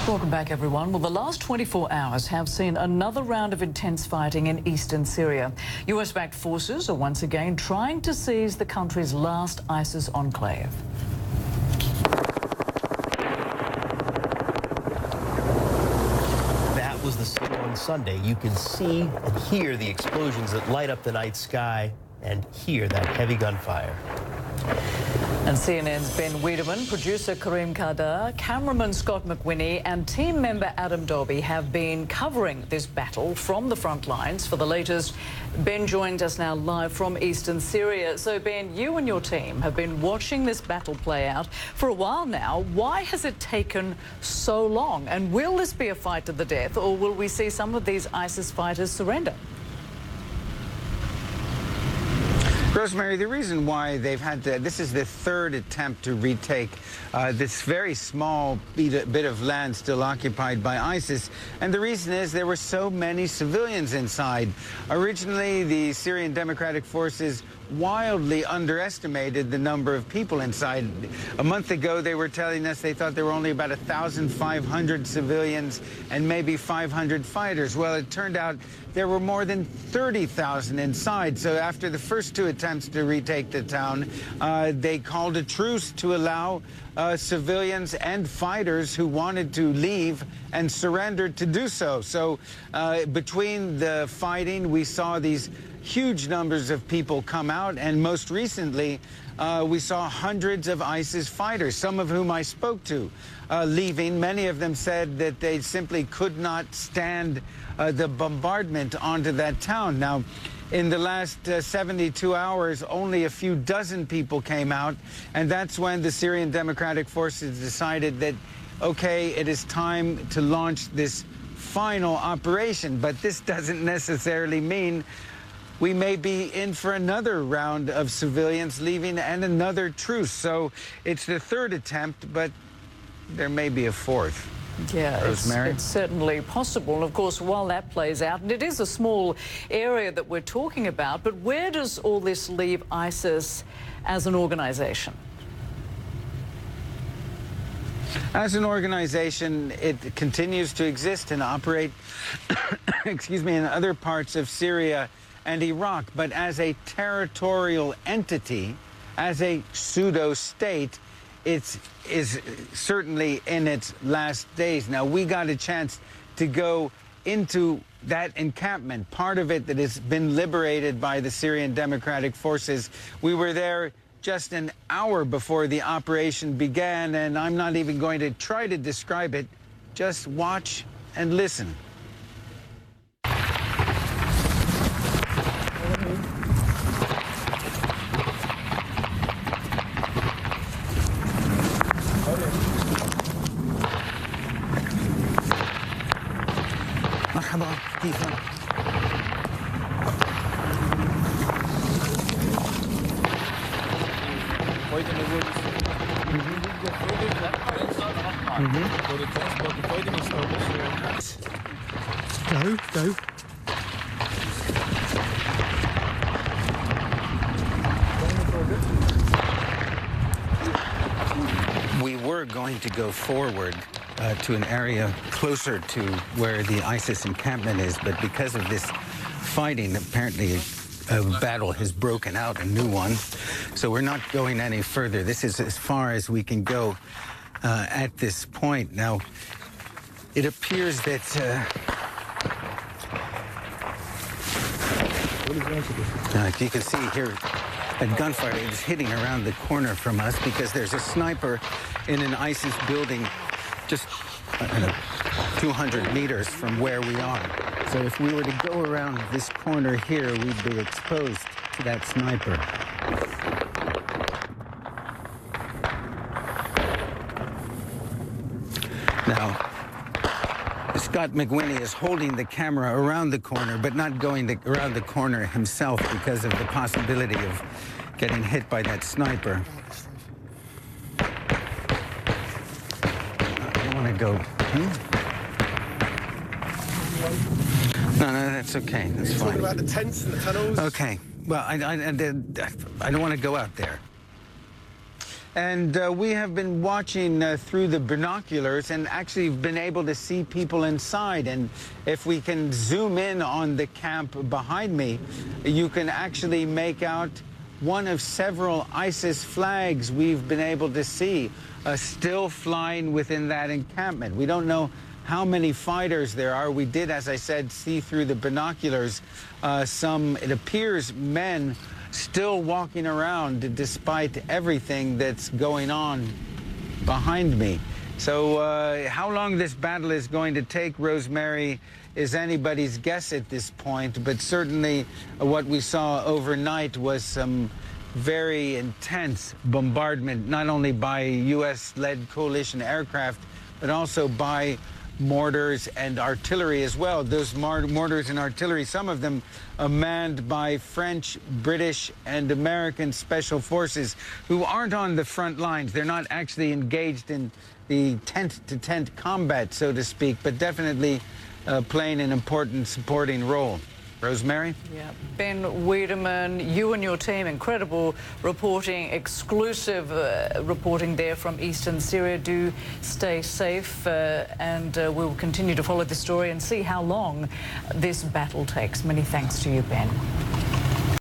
Welcome back, everyone. Well, the last 24 hours have seen another round of intense fighting in eastern Syria. US-backed forces are once again trying to seize the country's last ISIS enclave. That was the scene on Sunday. You can see and hear the explosions that light up the night sky and hear that heavy gunfire. And CNN's Ben Wedeman, producer Kareem Khadder, cameraman Scott McWhinnie and team member Adam Dobby have been covering this battle from the front lines for the latest. Ben joins us now live from eastern Syria. So, Ben, you and your team have been watching this battle play out for a while now. Why has it taken so long? And will this be a fight to the death, or will we see some of these ISIS fighters surrender? Rosemary, the reason why they've had to, this is the third attempt to retake this very small bit of land still occupied by ISIS, and the reason is there were so many civilians inside. Originally, the Syrian Democratic Forces wildly underestimated the number of people inside. A month ago, they were telling us they thought there were only about 1,500 civilians and maybe 500 fighters. Well, it turned out there were more than 30,000 inside. So after the first two attempts to retake the town, they called a truce to allow civilians and fighters who wanted to leave and surrender to do so. So between the fighting, we saw these huge numbers of people come out, and most recently we saw hundreds of ISIS fighters, some of whom I spoke to, leaving. Many of them said that they simply could not stand the bombardment onto that town. Now, in the last 72 hours, only a few dozen people came out, and that's when the Syrian Democratic Forces decided that, okay, it is time to launch this final operation. But this doesn't necessarily mean we may be in for another round of civilians leaving and another truce. So it's the third attempt, but there may be a fourth. Yeah, it's certainly possible. And of course, while that plays out, and it is a small area that we're talking about, but where does all this leave ISIS as an organization? As an organization, it continues to exist and operate, excuse me, in other parts of Syria and Iraq, but as a territorial entity, as a pseudo-state, it is certainly in its last days. Now, we got a chance to go into that encampment, part of it that has been liberated by the Syrian Democratic Forces. We were there just an hour before the operation began, and I'm not even going to try to describe it. Just watch and listen. Go. We were going to go forward to an area closer to where the ISIS encampment is, but because of this fighting, apparently a battle has broken out, a new one. So we're not going any further. This is as far as we can go at this point. Now, it appears that you can see here that gunfire is hitting around the corner from us because there's a sniper in an ISIS building just 200 meters from where we are. So if we were to go around this corner here, we'd be exposed to that sniper. Now, Scott McWhinnie is holding the camera around the corner, but not going around the corner himself because of the possibility of getting hit by that sniper. I want to go. No, that's okay. That's fine. Talking about the tents and the tunnels. Okay. Well, I don't want to go out there. And we have been watching through the binoculars and actually been able to see people inside. And if we can zoom in on the camp behind me, you can actually make out one of several ISIS flags we've been able to see still flying within that encampment. We don't know how many fighters there are. We did, as I said, see through the binoculars some, it appears, men still walking around despite everything that's going on behind me. So how long this battle is going to take, Rosemary, is anybody's guess at this point, but certainly what we saw overnight was some very intense bombardment, not only by U.S.-led coalition aircraft, but also by mortars and artillery as well. Those mortars and artillery, some of them manned by French, British, and American special forces who aren't on the front lines. They're not actually engaged in the tent-to-tent combat, so to speak, but definitely playing an important supporting role. Rosemary? Yeah. Ben Wedeman, you and your team, incredible reporting, exclusive reporting there from eastern Syria. Do stay safe and we'll continue to follow the story and see how long this battle takes. Many thanks to you, Ben.